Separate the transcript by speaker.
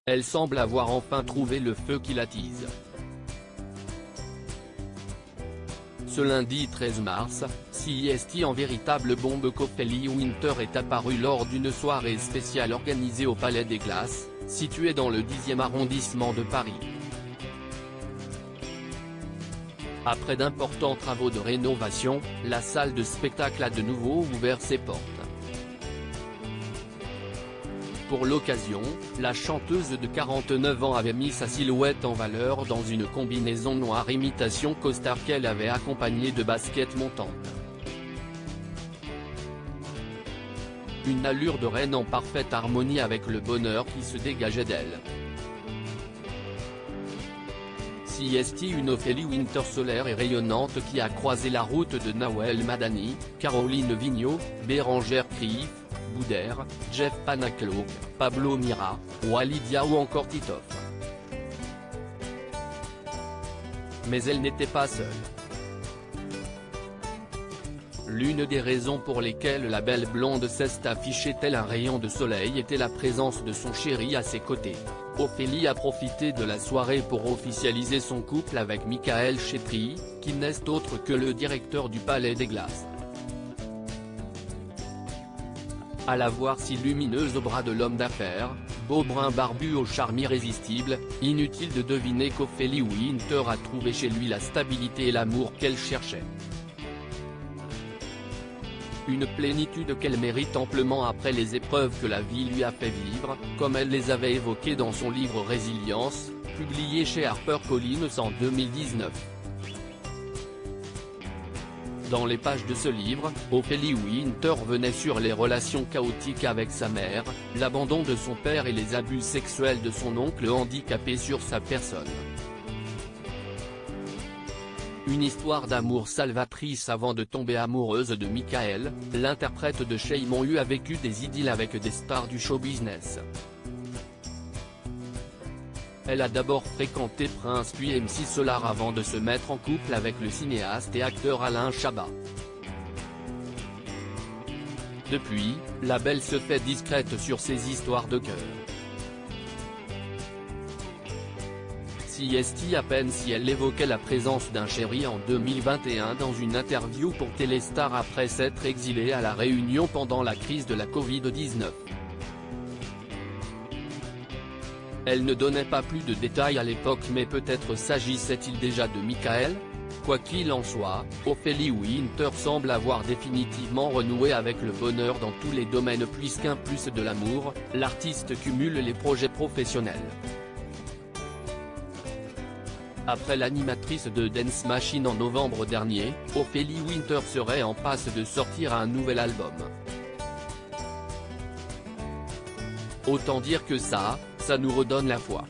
Speaker 1: Elle semble avoir enfin trouvé le feu qui l'attise. Ce lundi 13 mars, CIST en véritable bombe qu'Ophélie Winter est apparue lors d'une soirée spéciale organisée au Palais des Glaces, situé dans le 10e arrondissement de Paris. Après d'importants travaux de rénovation, la salle de spectacle a de nouveau ouvert ses portes. Pour l'occasion, la chanteuse de 49 ans avait mis sa silhouette en valeur dans une combinaison noire imitation costard qu'elle avait accompagnée de baskets montantes. Une allure de reine en parfaite harmonie avec le bonheur qui se dégageait d'elle. CIST, une Ophélie Winter solaire et rayonnante qui a croisé la route de Nawel Madani, Caroline Vigneault, Bérangère Krief, Boudère, Jeff Panaclo, Pablo Mira, Walidia ou encore Titoff. Mais elle n'était pas seule. L'une des raisons pour lesquelles la belle blonde s'est affichée tel un rayon de soleil était la présence de son chéri à ses côtés. Ophélie a profité de la soirée pour officialiser son couple avec Michael Chetry, qui n'est autre que le directeur du Palais des Glaces. À la voir si lumineuse au bras de l'homme d'affaires, beau brun barbu au charme irrésistible, inutile de deviner qu'Ophélie Winter a trouvé chez lui la stabilité et l'amour qu'elle cherchait. Une plénitude qu'elle mérite amplement après les épreuves que la vie lui a fait vivre, comme elle les avait évoquées dans son livre Résilience, publié chez HarperCollins en 2019. Dans les pages de ce livre, Ophélie Winter revenait sur les relations chaotiques avec sa mère, l'abandon de son père et les abus sexuels de son oncle handicapé sur sa personne. Une histoire d'amour salvatrice avant de tomber amoureuse de Michael, l'interprète de Shaimon Hu a vécu des idylles avec des stars du show business. Elle a d'abord fréquenté Prince puis MC Solar avant de se mettre en couple avec le cinéaste et acteur Alain Chabat. Depuis, la belle se fait discrète sur ses histoires de cœur. CIST à peine si elle évoquait la présence d'un chéri en 2021 dans une interview pour Téléstar après s'être exilée à La Réunion pendant la crise de la Covid-19. Elle ne donnait pas plus de détails à l'époque, mais peut-être s'agissait-il déjà de Michael? Quoi qu'il en soit, Ophélie Winter semble avoir définitivement renoué avec le bonheur dans tous les domaines puisqu'en plus de l'amour, l'artiste cumule les projets professionnels. Après l'animatrice de Dance Machine en novembre dernier, Ophélie Winter serait en passe de sortir un nouvel album. Autant dire que ça nous redonne la foi.